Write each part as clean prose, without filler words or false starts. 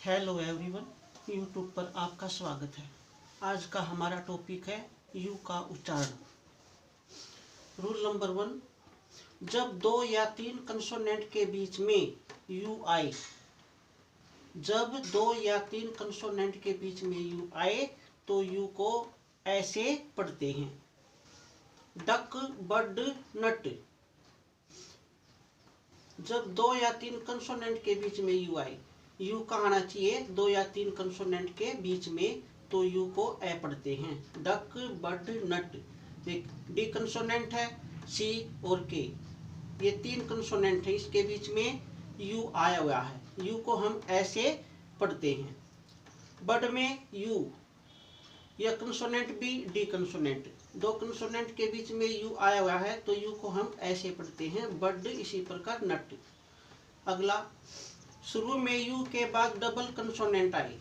Hello everyone, YouTube पर आपका स्वागत है। आज का हमारा टॉपिक है यू का उच्चारण। रूल नंबर 1, जब 2 या 3 कंसोनेंट के बीच में यू आए, जब 2 या 3 कंसोनेंट के बीच में यू आए तो यू को ऐसे पढ़ते हैं। डक, बर्ड, नट। जब 2 या 3 कंसोनेंट के बीच में यू आए, यू का आना चाहिए 2 या 3 कंसोनेंट के बीच में, तो यू को ए पढ़ते हैं। डक, बर्ड, नट। डी कंसोनेंट है, सी और के, ये 3 कंसोनेंट है, इसके बीच में यू आया हुआ है, यू को हम ऐसे पढ़ते हैं। बर्ड में यू, यह कंसोनेंट भी डी कंसोनेंट, 2 कंसोनेंट के बीच में यू आया हुआ है तो यू को हम ऐसे पढ़ते हैं बर्ड। इसी प्रकार नट। अगला, शुरू में यू के बाद डबल कंसोनेंट आए,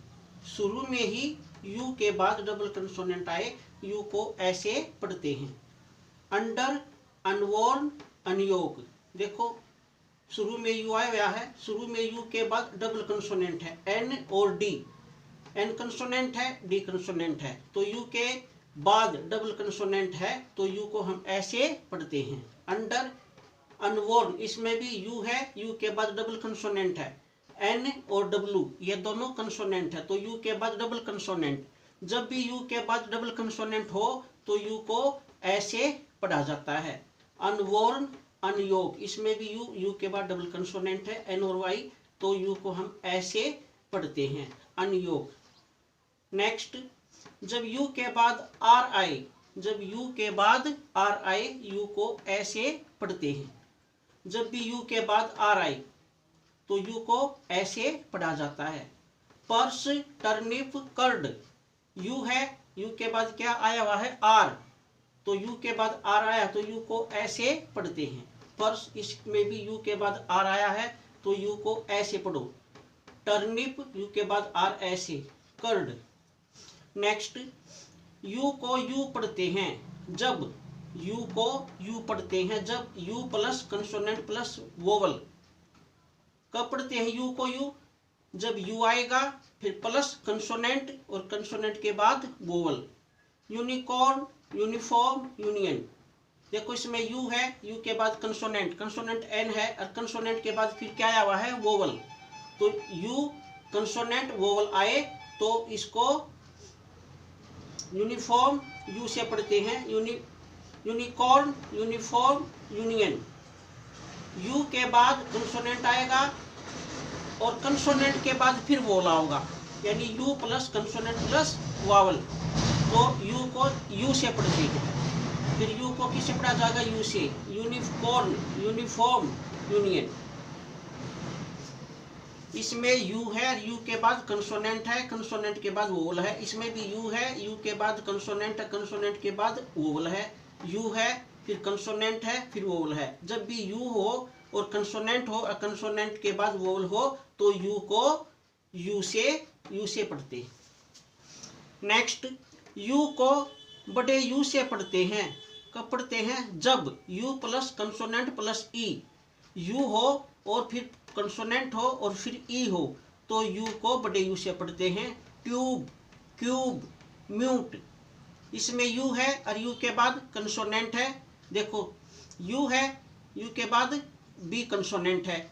शुरू में ही यू के बाद डबल कंसोनेंट आए, यू को ऐसे पढ़ते हैं। अंडर, अनवॉर्न, अनयोग। देखो शुरू में यू आया हुआ है, शुरू में यू के बाद डबल कंसोनेंट है, एन और डी। एन कंसोनेंट है, डी कंसोनेंट है, तो यू के बाद डबल कंसोनेंट है तो यू को हम ऐसे पढ़ते हैं। अंडर, अनवॉर्न, इसमें भी यू है, यू के बाद डबल कंसोनेंट है, एन और डब्ल्यू, ये दोनों कंसोनेंट है तो यू के बाद डबल कंसोनेंट। जब भी यू के बाद डबल कंसोनेंट हो तो यू को ऐसे पढ़ा जाता है। अनवॉर्न, अनयोग, इसमें भी यू के बाद डबल कंसोनेंट है, एन और वाई, तो यू को हम ऐसे पढ़ते हैं, अनयोग। नेक्स्ट, जब यू के बाद आर आए, जब यू के बाद आर आए, यू को ऐसे पढ़ते हैं। जब भी यू के बाद आर आए तो यू को ऐसे पढ़ा जाता है। Purse, turnip, curd. यू है, यू के बाद क्या आया हुआ है, आर, तो यू के बाद आर आया तो यू को ऐसे पढ़ते हैं। पर्स, इसमें भी यू के बाद आर आया है तो यू को ऐसे पढ़ो। टर्निप, यू के बाद आर ऐसे। कर्ड। नेक्स्ट, यू को यू पढ़ते हैं जब, यू को यू पढ़ते हैं जब you plus consonant plus vowel. कब पढ़ते हैं यू को यू, जब यू आएगा फिर प्लस कंसोनेंट और कंसोनेंट के बाद वोवल। Unicorn, uniform, union. देखो इसमें यू है, यू के बाद कंसोनेंट, कंसोनेंट एन है और कंसोनेंट के बाद फिर क्या आया हुआ है, वोवल, तो यू कंसोनेंट वोवल आए तो इसको यूनिफॉर्म यू से पढ़ते हैं। Unicorn, uniform, union. यू के बाद कंसोनेंट आएगा और कंसोनेंट के बाद फिर वोवल होगा, यानी you plus consonant plus vowel, तो यू को यू से पढ़ते हैं। फिर यू को किससे पढ़ा जाएगा, यू से। Unicorn, uniform, union. इसमें यू है, यू के बाद कंसोनेंट है, कंसोनेंट के बाद वोवल है। इसमें भी यू है, यू के बाद कंसोनेंट है, कंसोनेंट के बाद वोवल है। यू है, फिर कंसोनेंट है, फिर वोवल है। जब भी यू हो और कंसोनेंट हो और कंसोनेंट के बाद वोवल हो तो यू को यू से पढ़ते हैं। नेक्स्ट, यू को बड़े यू से पढ़ते हैं। कब पढ़ते हैं, जब you plus consonant plus E, you हो और फिर कंसोनेंट हो और फिर ई हो तो यू को बड़े यू से पढ़ते हैं। Tube, cube, mute. इसमें यू है और यू के बाद कंसोनेंट है। देखो यू है, यू के बाद बी कंसोनेंट है,